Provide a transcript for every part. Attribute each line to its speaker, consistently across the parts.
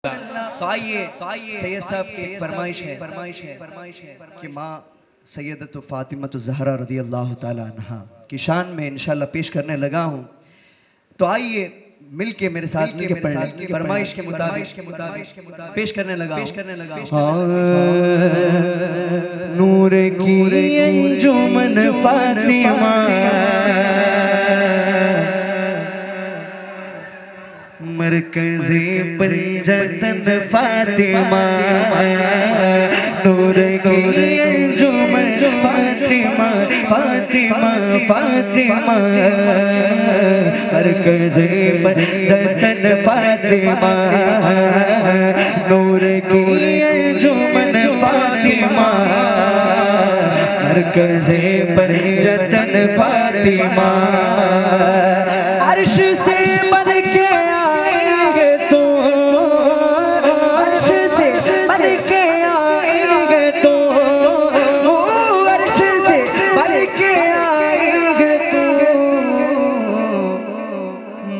Speaker 1: तो आइए सैयद साहब की एक फरमाइश है कि माँ सैयदतु फातिमतु ज़हरा रज़ी अल्लाह ताला अन्हा की शान में इंशाल्लाह पेश करने लगा हूँ। तो आइए मिलके मेरे साथ मिलके पढ़ लें। फरमाइश के मुताबिक पेश करने लगा हूँ। नूर की अंजुमन फातिमा मरकज़े पंजतन फातिमा, नूर की अंजुमन फातिमा फातिमा फातिमा, मरकज़े पंजतन फातिमा, नूर की अंजुमन फातिमा, मरकज़े पंजतन फातिमा। अर्श से बन के आएंगे तो, अर्श से बन के आएंगे तो, अर्श से बन के आएंगे तो,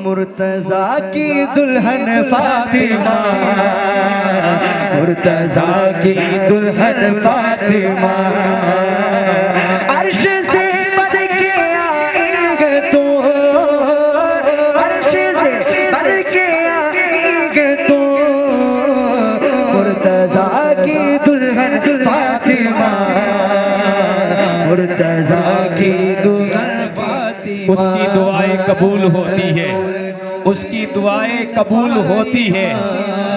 Speaker 1: मुर्तज़ा की दुल्हन फातिमा, मुर्तज़ा की दुल्हन फातिमा। अर्श से बन के आएंगे तो, अर्श से बन के आएंगे तो, मुर्तज़ा की दुल्हन फातिमा, मुर्तज़ा की दुल्हन फातिमा।
Speaker 2: उसकी दुआएं कबूल होती है, उसकी दुआएं कबूल होती है,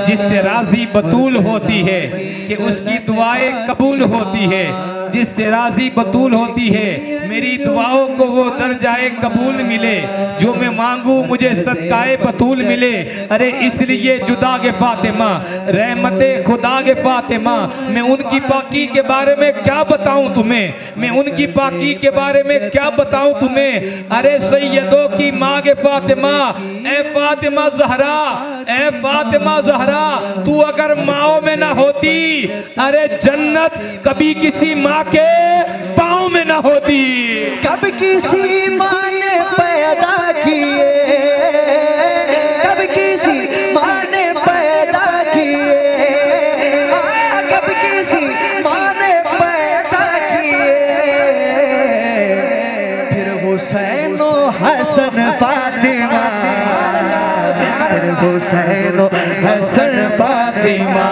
Speaker 2: जिससे राजी बतूल होती है कि उसकी दुआएं कबूल होती है, जिससे राजी बतूल होती है। मेरी दुआओं को वो दर्जाए कबूल मिले, जो मैं मांगू मुझे सदकाए बतूल मिले। अरे इसलिए जुदा के फातिमा, रहमते खुदा के फातिमा, मैं उनकी पाकी के बारे में क्या बताऊं तुम्हें, मैं उनकी पाकी के बारे में क्या बताऊं तुम्हें। अरे सैयदों की माँ के फातिमा, ए फातिमा ज़हरा, ए फातिमा ज़हरा, तू अगर माओ में ना होती, अरे जन्नत कभी किसी माँ के पाँव में ना होती।
Speaker 1: कब किसी माँ ने पैदा किए, कब किसी माँ ने पैदा किए, कब किसी माँ ने पैदा किए। फिर हुसैन हसन फातिमा, फिर हुसैन हसन फातिमा।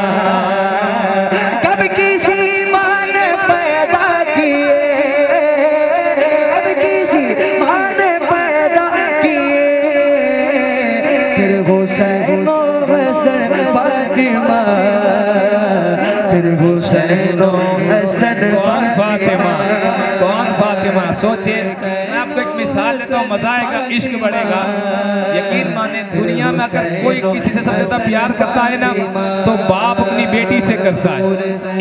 Speaker 1: कब किसी माँ ने पैदा किए, कब किसी माँ ने पैदा किए। फिर हुसैन हसन फातिमा, फिर हुसैन हसन
Speaker 2: फातिमा। कौन फातिमा? सोचिए, मैं आपको एक मिसाल देता हूँ, मजा आएगा, इश्क बढ़ेगा। यकीन माने, दुनिया में अगर कोई किसी से सबसे ज्यादा प्यार करता है ना, तो बाप अपनी बेटी से करता है।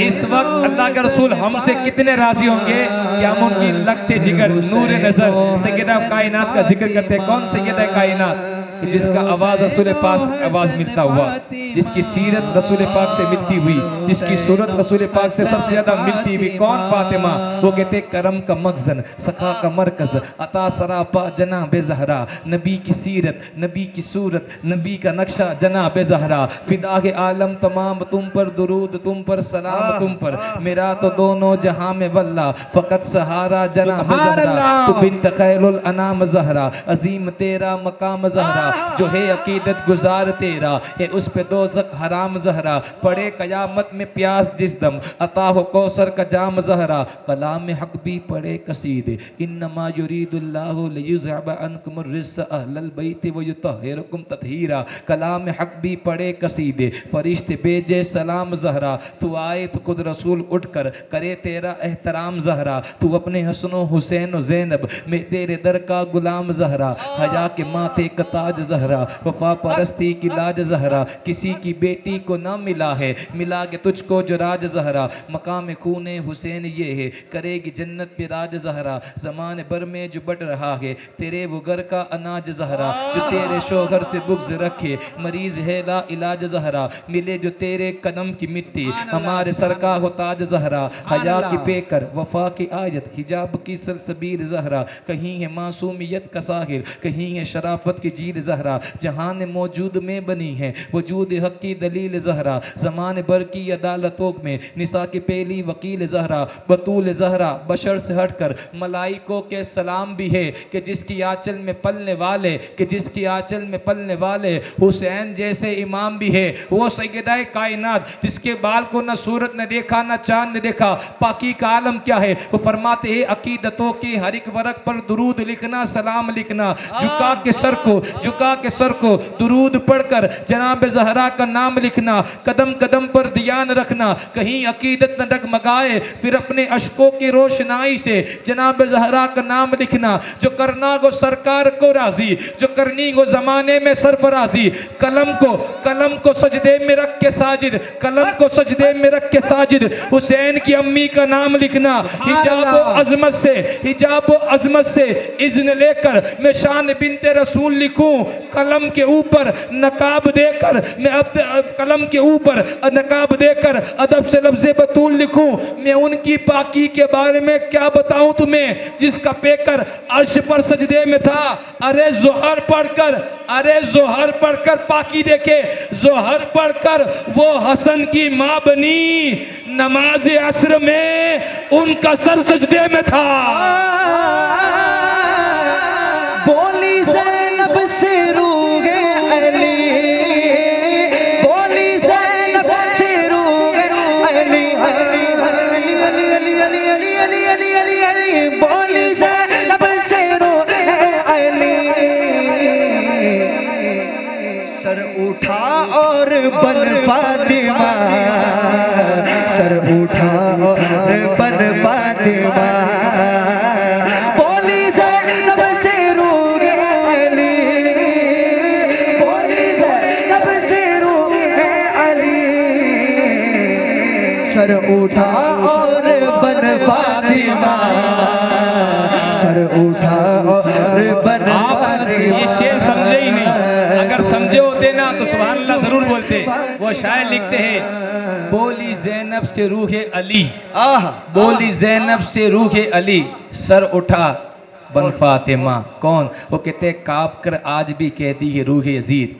Speaker 2: इस वक्त अल्लाह के रसूल हमसे कितने राजी होंगे कि हम उनकी लगते जिगर, नूर नजर, सैयदा कायनात का जिक्र करते हैं। कौन सैयदा कायनात? जिसका आवाज रसूल पाक से आवाज मिलता हुआ, जिसकी सीरत रसूल पाक से मिलती हुई, जिसकी सूरत रसूल पाक से सबसे ज्यादा मिलती हुई। कौन फातिमा? वो कहते करम का मखजन, सखा का मरकज, अता सरापा जनाबे ज़हरा, नबी की सीरत, नबी की सूरत, नबी का नक्शा जनाबे ज़हरा। फिदा के आलम तमाम तुम पर दुरूद, तुम पर सलाम, तुम पर मेरा तो दोनों जहां में वल्ला, फकत सहारा जनाबे ज़हरा। तू बिन्त खैरुल अनाम ज़हरा, अजीम तेरा मकाम ज़हरा, जो है अकीदत गुजार तेरा है उस पे दोज़ख हराम ज़हरा। पड़े कयामत में प्यास जिस दम, अता हो कौसर का जाम ज़हरा। कलाम हक भी पड़े कसीदे, इन्नमा युरीदुल्लाहु लियुज़हिबा अन्कुम अर्रिज्स अहलल बैत व युतहिरकुम तत्हीरा। कलाम हक भी पड़े कसीदे, फरिश्ते भेजे सलाम ज़हरा। तू आए तो खुद रसूल उठकर करे तेरा एहतराम ज़हरा। तू अपने हसनो हुसैन व ज़ैनब में तेरे दर का गुलाम ज़हरा। हया के माथे का ताज ज़हरा, वफा परस्ती की लाज ज़हरा। किसी की बेटी को ना मिला है, मिला के तुझको जो राज ज़हरा। मकाम खूने हुसैन ये है, करेगी जन्नत पे राज ज़हरा। ज़माने भर में जो बढ़ रहा है तेरे वो घर का अनाज ज़हरा। जो तेरे शोहर से बुग़्ज़ रखे, मरीज है ला इलाज ज़हरा। मिले जो तेरे कदम की मिट्टी, हमारे सर का हो ताज ज़हरा। हया की बेकर, वफा की आयत, हिजाब की सलसबील ज़हरा। कहीं है मासूमियत का साहिर, कहीं है शराफत की जीर जहरा, जहान मौजूद में बनी है वजूद हक की दलील जहरा, जमान भर की अदालतों में निसा की पहली वकील जहरा, बतूल जहरा बशर से हटकर मलाइकों के सलाम भी है कि जिसकी आंचल में पलने वाले, कि जिसकी आंचल में पलने वाले हुसैन जैसे इमाम भी है। वो सैयदाए कायनात जिसके बाल को न सूरत ने देखा न चांद ने देखा, पाकी का आलम क्या है। वो फरमाते हैं अकीदतों के हर एक वर्ग पर दुरूद लिखना, सलाम लिखना, झुका के सर को दुरूद पढ़कर जनाब ज़हरा का नाम लिखना, कदम कदम पर ध्यान रखना, कहीं अकीदत न डगमगाए, फिर अपने अशकों की रोशनाई से जनाब ज़हरा का नाम लिखना। जो करना गो सरकार को राजी, जो करनी गो जमाने में सरफराजी, कलम को सजदे में रख के साजिद, कलम को सजदे में रख के साजिद, हुसैन की अम्मी का नाम लिखना। हिजाब अजमत से इज़्न लेकर मैं शान बिनते रसूल लिखूं, कलम के ऊपर नकाब देकर मैं कलम के ऊपर नकाब देकर अदब से लफ्ज़े बतूल लिखूं। मैं उनकी पाकी के बारे में क्या बताऊं तुम्हें, जिसका पेकर अर्श पर सजदे में था। अरे जोहर पढ़कर पाकी देखे, जोहर पढ़कर वो हसन की माँ बनी, नमाज असर में उनका सर सजदे में था।
Speaker 1: बोली ज़ैनब से रूगे अली, बोली ज़ैनब से रूगे अली, अली अली अली अली अली अली अली अली अली, बोली ज़ैनब से रूगे अली। सर उठा और बन फातिमा, सर उठा और बन फातिमा, बोली ज़ैनब से रूगे अली, बोली ज़ैनब से रूगे अली। सर उठा और बन फातिमा, सर उठा और बन फातिमा।
Speaker 2: ये शेर समझे ही नहीं, अगर समझे होते ना तो सुभान अल्लाह जरूर बोलते। वो शायर लिखते हैं बोली ज़ैनब से रूहे अली, बोली ज़ैनब से रूहे अली, सर उठा बन फातिमा। कौन? वो कहते काँप कर आज भी कहती है रूहे यजीद,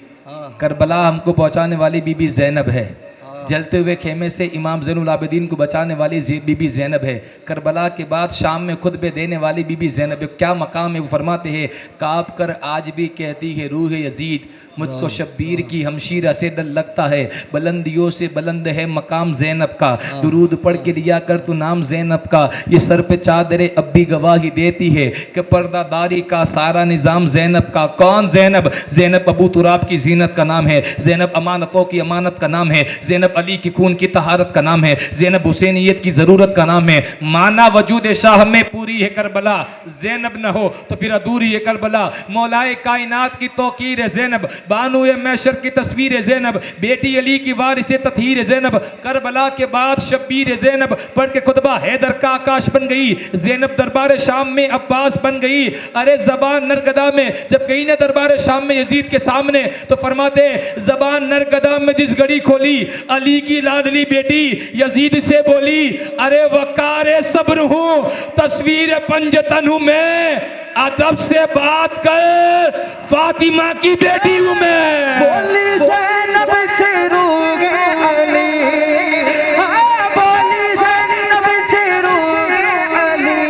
Speaker 2: करबला हमको पहुंचाने वाली बीबी ज़ैनब है, जलते हुए खेमे से इमाम ज़ैनुल आबिदीन को बचाने वाली बीबी ज़ैनब है, करबला के बाद शाम में खुतबे देने वाली बीबी ज़ैनब है। क्या मकाम है। वो फरमाते हैं काँप कर आज भी कहती है रूह यजीद, मुझको शब्बीर की हमशीरा से डर लगता है, बुलंदियों से बुलंद है मकाम ज़ैनब का, दुरूद पढ़ के लिया कर तू नाम ज़ैनब का। ये सर पे चादरे अब भी गवाही देती है कि पर्दादारी का सारा निज़ाम ज़ैनब का। कौन ज़ैनब? ज़ैनब अबू तुराब की जीनत का नाम है, ज़ैनब अमानतों की अमानत का नाम है, ज़ैनब अली की खून की तहारत का नाम है, ज़ैनब हुसैनियत की ज़रूरत का नाम है। माना वजूद शाह में पूरी है करबला, ज़ैनब न हो तो फिर अधूरी है करबला। मौलाए कायनात की तौकीर है ज़ैनब, बानो ये मैशर की तस्वीर है ज़ैनब, बेटी अली की वारिस ततहीर है ज़ैनब। करबला के बाद शब्बीर ज़ैनब पढ़ के खुतबा हैदर का आकाश बन गई, ज़ैनब दरबार शाम में अब्बास बन गई। अरे ज़बान नरगदा में जब गई ना दरबार शाम में यजीद के सामने, तो फरमाते ज़बान नरगदा में जिस घड़ी खोली, अली की लाडली बेटी यजीद से बोली, अरे वकारे सब्र हूँ तस्वीर पंजतन हूँ मैं, अदब से बात कर फातिमा की बेटी हूँ मैं।
Speaker 1: बोली ज़ैनब से रूगे अली, बोली ज़ैनब से रूगे अली,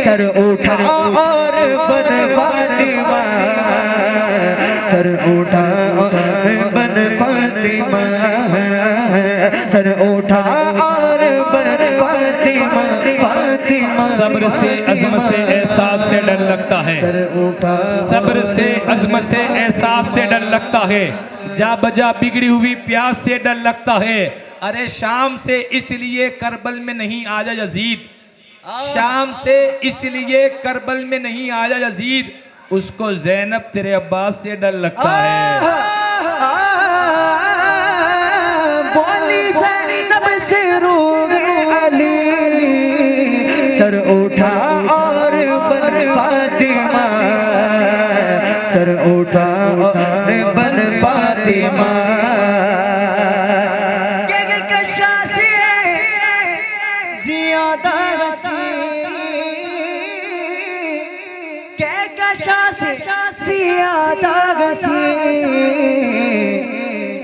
Speaker 1: सर उठा और बन फातिमा, सर उठा और बन फातिमा, सर उठा और बन फातिमा, फातिमा।
Speaker 2: सब्र से अज़मत से एहसास से डर लगता है, सब्र से अज़मत से एहसास से डर लगता है, जा बजा बिगड़ी हुई प्यास से डर लगता है। अरे शाम से इसलिए करबल में नहीं आया यजीद, शाम से इसलिए करबल में नहीं आया यजीद, उसको ज़ैनब तेरे अब्बास से डर लगता है।
Speaker 1: बोली ज़ैनब से रूगे अली, सर उठा और बन फातिमा, सर उठा और बन फातिमा। ज्यादा हसी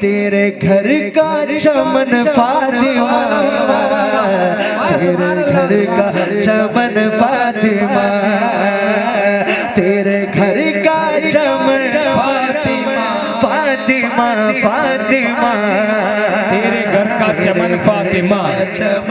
Speaker 1: तेरे घर का चमन फातिमा, तेरे घर का चमन फातिमा, तेरे घर का चमन फातिमा, फातिमा फातिमा,
Speaker 2: तेरे घर का चमन फातिमा,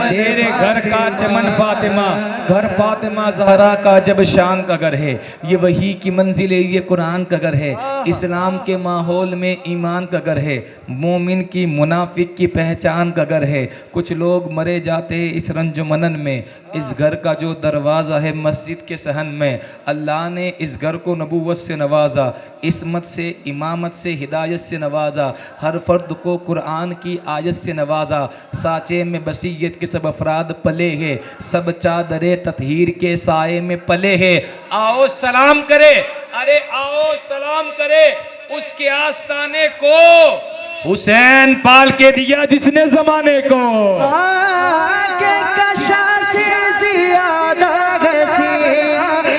Speaker 2: तेरे घर का चमन फातिमा। घर फातिमा ज़हरा का जब शान का घर है, ये वही की मंजिल है, ये कुरान का घर है, इस्लाम के माहौल में ईमान का घर है, मोमिन की मुनाफिक की पहचान का घर है। कुछ लोग मरे जाते हैं इस रंज मनन में। इस घर का जो दरवाज़ा है मस्जिद के सहन में, अल्लाह ने इस घर को नबूवत से नवाजा, इस्मत से, इमामत से, हिदायत से नवाजा, हर फर्द को कुरान की आयत से नवाजा। साचे में बसीयत के सब अफराद पले हैं, सब चादरे ततहीर के साए में पले हैं। आओ सलाम करे, अरे आओ सलाम करे उसके आस्ताने को, हुसैन पाल के दिया जिसने जमाने को।
Speaker 1: आगे कशा से ज़्यादा हसी, आगे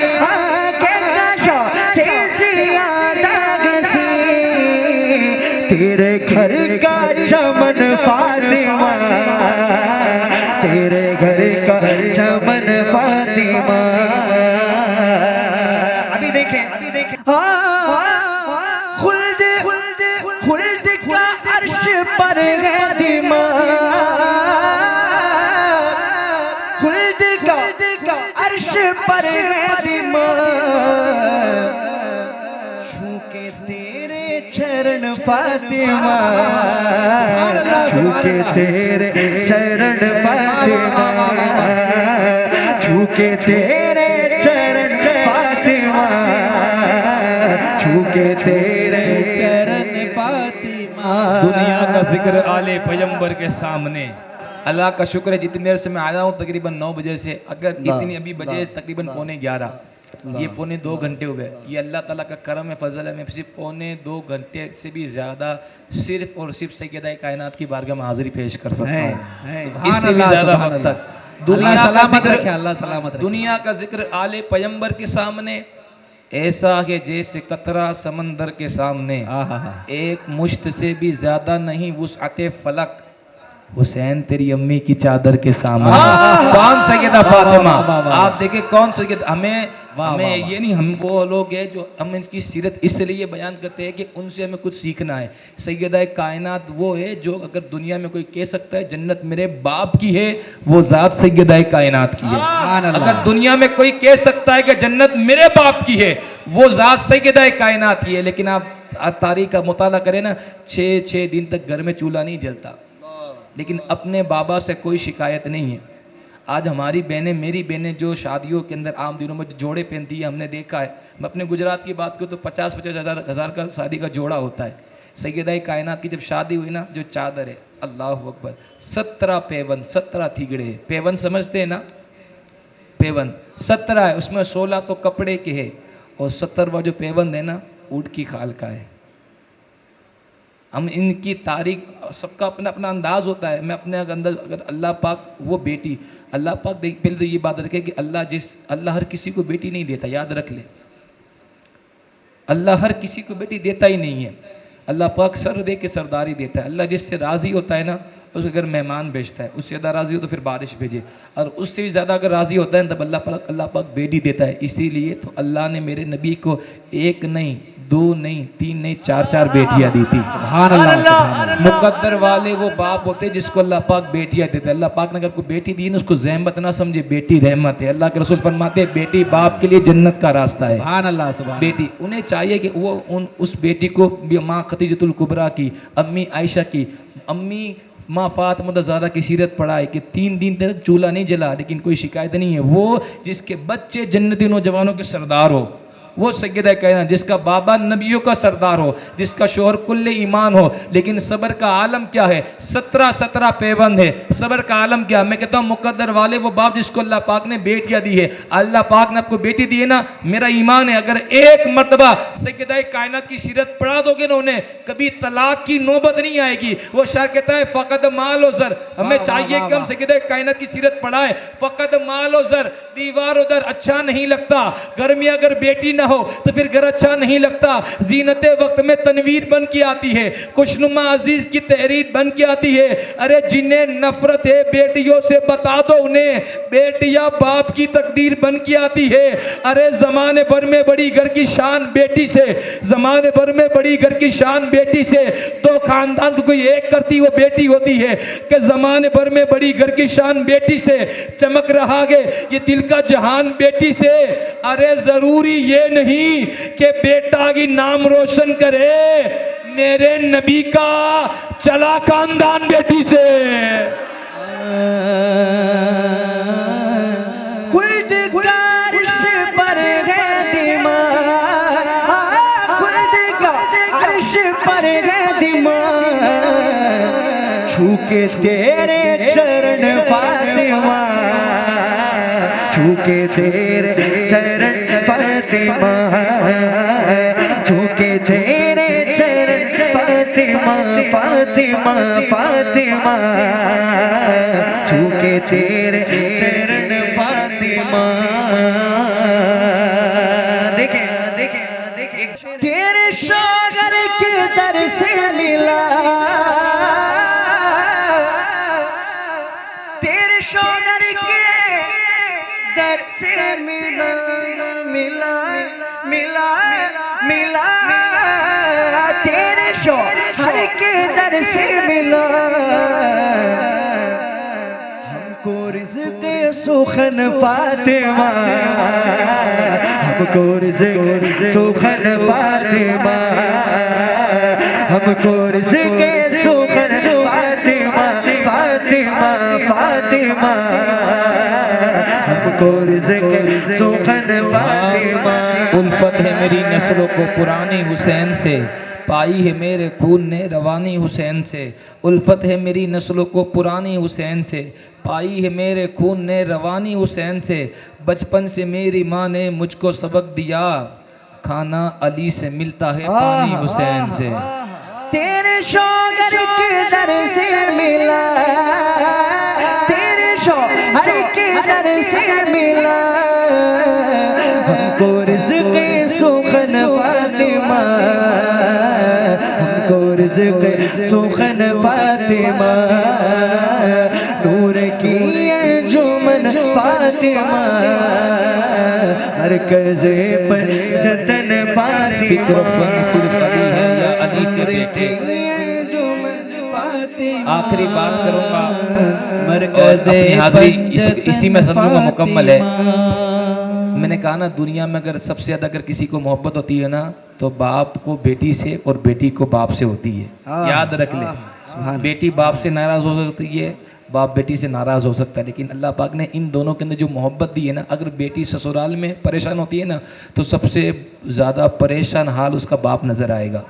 Speaker 1: कशा से ज़्यादा हसी तेरे घर का चमन फातिमा, तेरे घर का चमन फातिमा। अभी देखें, अभी देखें, खुल्द खुल्द का अर्श पर है दिमाग, खुल्द का अर्श पर है दिमाग, छू के तेरे चरण फातिमा, छू के तेरे चरण फातिमा, छू के तेरे चरण फातिमा, छू के तेरे चरण फातिमा।
Speaker 2: दुनिया का जिक्र आले पैगंबर के सामने। अल्लाह का शुक्र है जितनी देर से मैं आया हूँ, तकरीबन 9 बजे से, अगर इतनी अभी बजे तकरीबन 11:15, ये 2.25 घंटे हुए। ये अल्लाह ताला का करम है, फजल है। मैं सिर्फ 2.25 घंटे से भी ज़्यादा सिर्फ और सिर्फ सैयदा कायनात की बारगाह में हाजिरी पेश कर सकता हूँ। इससे भी ज़्यादा वक्त तक दुनिया का जिक्र आले पैगंबर के सामने ऐसा है जैसे कतरा समंदर के सामने, एक मुश्त से भी ज्यादा नहीं वुसअते फलक, हुसैन तेरी अम्मी की चादर के सामने। कौन सैयदा फातिमा, आप देखें कौन सैयदा। हमें ये नहीं, हम वो लोग हैं जो हम इनकी सीरत इसलिए बयान करते हैं कि उनसे हमें कुछ सीखना है। सैयदा कायनात वो है जो अगर दुनिया में कोई कह सकता है जन्नत मेरे बाप की है, वो जात सैयदा कायनात की है। अगर दुनिया में कोई कह सकता है कि जन्नत मेरे बाप की है, वो जात सैयदा कायनात की है। लेकिन आप तारीख का मुताला करें ना, 6 दिन तक घर में चूल्हा नहीं जलता, लेकिन अपने बाबा से कोई शिकायत नहीं है। आज हमारी बहनें, मेरी बहनें जो शादियों के अंदर आम दिनों में जो जोड़े पहनती है, हमने देखा है। मैं अपने गुजरात की बात करूँ तो 50-50 हज़ार का शादी का जोड़ा होता है। सैयदा कायनात की जब शादी हुई ना, जो चादर है, अल्लाह अकबर, 17 पेवन, 17 थीगड़े। पेवन समझते हैं ना, पेवन 17 है, उसमें 16 तो कपड़े के है और 17वां जो पेवन है ना, ऊँट की खाल का है। हम इनकी तारीख, सबका अपना अपना अंदाज होता है। मैं अपने अंदर, अगर अल्लाह पाक वो बेटी, अल्लाह पाक पहले तो ये बात रखे कि अल्लाह हर किसी को बेटी नहीं देता, याद रख ले। अल्लाह हर किसी को बेटी देता ही नहीं है। अल्लाह पाक सर दे के सरदारी देता है। अल्लाह जिससे राज़ी होता है ना, उसको अगर मेहमान भेजता है, उससे ज़्यादा राज़ी हो तो फिर बारिश भेजे, और उससे भी ज़्यादा अगर राज़ी होता है तब अल्लाह पाक बेटी देता है। इसीलिए तो अल्लाह ने मेरे नबी को 1 नहीं, 2 नहीं, 3 नहीं, 4 बेटियां दी थी। मुकद्दर वाले वो बाप होते जिसको अल्लाह पाक बेटियां देते। अल्लाह पाक ने अगर कोई बेटी दी ना, उसको ज़हमत ना समझे, बेटी रहमत है। अल्लाह के रसूल फरमाते हैं बेटी बाप के लिए जन्नत का रास्ता है। बेटी, उन्हें चाहिए कि वो उस बेटी को माँ खदीजतुल कुबरा की, अम्मी आयशा की, अम्मी माँ फातिमा ज़हरा की सीरत पढ़ाए कि 3 दिन तक चूल्हा नहीं जला, लेकिन कोई शिकायत नहीं है। वो जिसके बच्चे जन्नती नौजवानों के सरदार हो, वो सैयदा कायनात, जिसका बाबा नबियों का सरदार हो, जिसका शोहर कुल्ले ईमान हो। लेकिन सब्र का आलम क्या है? 17 पेबंद है। सब्र का आलम क्या? मैं कहता हूँ मुकद्दर वाले वो बाप जिसको अल्लाह पाक ने बेटियां दी है। अल्लाह पाक ने आपको बेटी दी है ना, मेरा ईमान है अगर एक मर्तबा सैयदा कायनात की सीरत पढ़ा दोगे ना, उन्हें कभी तलाक की नौबत नहीं आएगी। वो शायर कहता है फ़क़द माल व ज़र, हमें चाहिए कि हम सैयदा कायनात की सीरत पढ़ाए। फ़क़द माल व ज़र, दीवार उधर अच्छा नहीं लगता। घर में अगर बेटी ना हो तो फिर घर अच्छा नहीं लगता। जीनत वक्त में तनवीर बन के आती है, खुशनुमा अजीज की तहरीर बन के आती है। अरे जिन्हें नफरत है बेटियों से बता दो उन्हें बेटियां बाप की तकदीर बन के आती है। अरे जमाने भर में बड़ी घर की शान बेटी से, जमाने भर में बड़ी घर की शान बेटी से, तो खानदान को कोई एक करती वो बेटी होती है कि जमाने भर में बड़ी घर की शान बेटी से, चमक रहा है ये दिल का जहान बेटी से। अरे जरूरी ये नहीं कि बेटा की नाम रोशन करे, मेरे नबी का चला खानदान बेटी से।
Speaker 1: छूके तेरे चरण फातिमा, छूके तेरे चरण फातिमा, छूके तेरे चरण फातिमा, फातिमा फातिमा, छूके तेरे चरण फातिमा। देखें देखें देखें, तेरे सागर के दर से मिला, दर से मिला मिला मिला मिला, तेरे शौहर के दर से मिला। हमको रिज़्क़ सुखन फातिमा, हमको रिज़्क़ सुखन फातिमा, हमको रिज़्क़ सुखन फातिमा, फातिमा फातिमा, हमको रिज़्क़ सुखन फातिमा।
Speaker 2: उल्फत है मेरी नस्लों को पुरानी हुसैन से, पाई है मेरे खून ने रवानी हुसैन से। उल्फत है मेरी नस्लों को पुरानी हुसैन से, पाई है मेरे खून ने रवानी हुसैन से। बचपन से मेरी माँ ने मुझको सबक दिया, खाना अली से मिलता है पानी हुसैन से।
Speaker 1: तेरे शौहर के दर से मिला, तेरे शौहर के दर से मिला, हमको रिज़्क़ सुखन फातिमा, हमको रिज़्क़ सुखन फातिमा, नूर की अंजुमन फातिमा, मरकज़े पर जतन फातिमा,
Speaker 2: सिर्फ अली है या अली के बेटे। आखिरी बात करूंगा, मरकज़े हाज़िरी इसी में समझूंगा मुकम्मल है। मैंने कहा ना दुनिया में अगर सबसे ज्यादा अगर किसी को मोहब्बत होती है ना तो बाप को बेटी से और बेटी को बाप से होती है। याद रख ले, बेटी बाप से नाराज हो सकती है, बाप बेटी से नाराज हो सकता है, लेकिन अल्लाह पाक ने इन दोनों के अंदर जो मोहब्बत दी है ना, अगर बेटी ससुराल में परेशान होती है ना तो सबसे ज़्यादा परेशान हाल उसका बाप नज़र आएगा।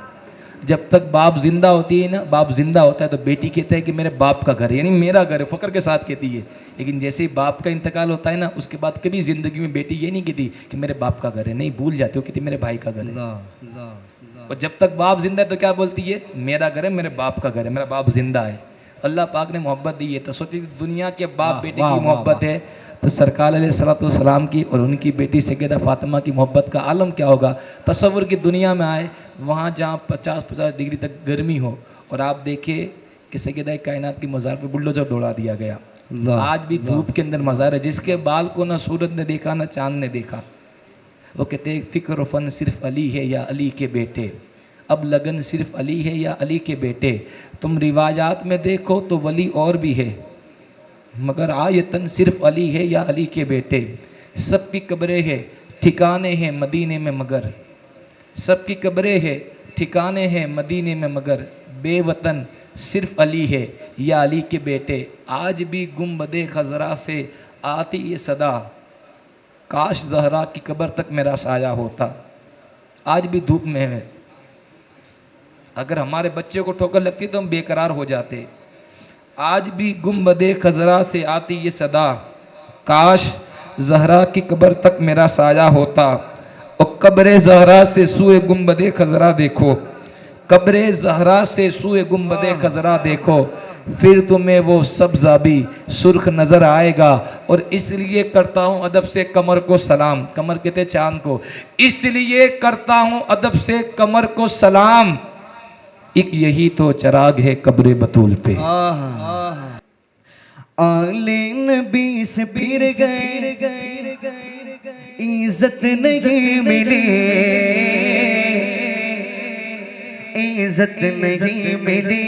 Speaker 2: जब तक बाप जिंदा होती है ना, बाप जिंदा होता है तो बेटी कहता है कि मेरे बाप का घर है, यानी मेरा घर है, फ़ख्र के साथ कहती है। लेकिन जैसे ही बाप का इंतकाल होता है ना उसके बाद कभी ज़िंदगी में बेटी ये नहीं कहती कि मेरे बाप का घर है, नहीं, भूल जाती हो, कहती मेरे भाई का घर है। और जब तक बाप जिंदा है तो क्या बोलती है, मेरा घर है, मेरे बाप का घर है, मेरा बाप जिंदा है। अल्लाह पाक ने मोहब्बत दी है तो सोचिए दुनिया के बाप बेटे की मोहब्बत है तो सरकार अलैहिस्सलाम की और उनकी बेटी सैयदा फातिमा की मोहब्बत का आलम क्या होगा। तसव्वुर की दुनिया में आए, वहाँ जहाँ 50-50 डिग्री तक गर्मी हो और आप देखिए कि सैयदा कायनात की मज़ार पर बुलडोजर दौड़ा दिया गया। आज भी धूप के अंदर मज़ार है, जिसके बाल को ना सूरज ने देखा ना चांद ने देखा। वो कहते हैं फ़िक्र फन सिर्फ अली है या अली के बेटे, अब लगन सिर्फ अली है या अली के बेटे। तुम रिवाजात में देखो तो वली और भी है, मगर आयतन सिर्फ अली है या अली के बेटे। सबकी कब्रें हैं ठिकाने हैं मदीने में मगर, सबकी कब्रें हैं ठिकाने हैं मदीने में मगर, बेवतन सिर्फ अली है या अली के बेटे। आज भी गुंबदे खजरा से आती ये सदा, काश जहरा की कब्र तक मेरा साया होता। आज भी धूप में है, अगर हमारे बच्चे को ठोकर लगती तो हम बेकरार हो जाते। आज भी गुंबदे खजरा से आती ये सदा, काश जहरा की कब्र तक मेरा साया होता। और कब्रे जहरा से सुए गुंबदे खजरा देखो, कब्रे जहरा से सुए गुंबदे खजरा देखो, फिर तुम्हें वो सब्जा भी सुर्ख नजर आएगा। और इसलिए करता हूं अदब से कमर को सलाम, कमर कहते चांद को, इसलिए करता हूं अदब से कमर को सलाम, एक यही तो चराग है कब्र बतूल पे।
Speaker 1: आले नबी से फिर गए, इज्जत नहीं मिली, इज्जत नहीं मिली।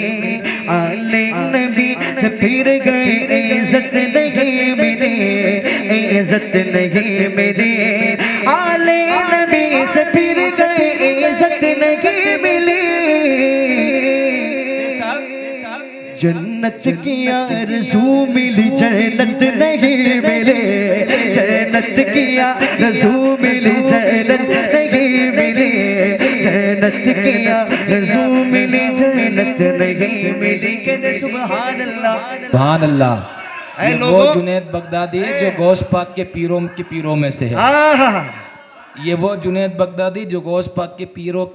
Speaker 1: आले नबी से फिर गए, इज्जत नहीं मिली, इज्जत नहीं मिली। आले नबी से फिर गए, इज्जत नहीं मिली। जन्नत की आरज़ू मिली, जन्नत नहीं मिले, जन्नत की आरज़ू मिली, जन्नत नहीं मिली, जन्नत की आरज़ू मिली, जन्नत नहीं मिली। कहते सुभान अल्लाह,
Speaker 2: सुभान अल्लाह। ये वो जुनैद बगदादी है जो गौस पाक के पीरों में से है। ये वो जुनैद बगदादी जो गौस पाक के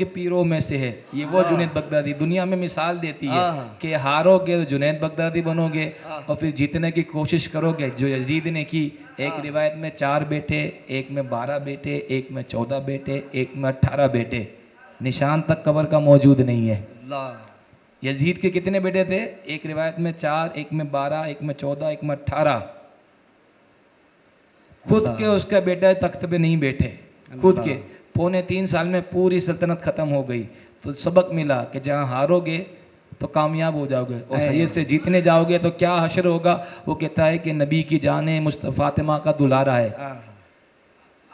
Speaker 2: पीरों में से है। ये वो जुनैद बगदादी दुनिया में मिसाल देती है कि हारोगे तो जुनैद बगदादी बनोगे और फिर जीतने की कोशिश करोगे जो यजीद ने की। एक रिवायत में 4 बेटे, एक में 12 बेटे, एक में 14 बेटे, एक में 18 बेटे, निशान तक कबर का मौजूद नहीं है। यजीद के कितने बेटे थे? एक रिवायत में 4, एक में 12, एक में 14, एक में 18। खुद के उसका बेटा तख्त पे नहीं बैठे, खुद के 3.25 साल में पूरी सल्तनत खत्म हो गई। तो सबक मिला कि जहाँ हारोगे तो कामयाब हो जाओगे और सैयद से जीतने जाओगे तो क्या हशर होगा। वो कहता है कि नबी की जाने मुस्तफा फातिमा का दुलारा है।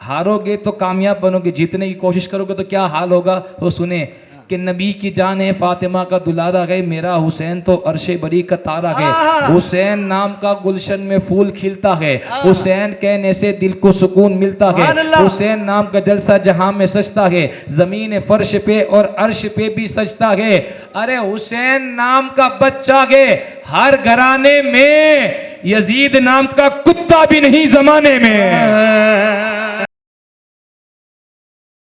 Speaker 2: हारोगे तो कामयाब बनोगे, जीतने की कोशिश करोगे तो क्या हाल होगा। वो सुने कि नबी की जान है फातिमा का दुलारा है, मेरा हुसैन तो अर्शे बरी का तारा है। हुसैन नाम का गुलशन में फूल खिलता है, हुसैन कहने से दिल को सुकून मिलता है। हुसैन नाम का जलसा जहां में सजता है, जमीन फर्श पे और अर्श पे भी सजता है। अरे हुसैन नाम का बच्चा है हर घराने में, यजीद नाम का कुत्ता भी नहीं जमाने में।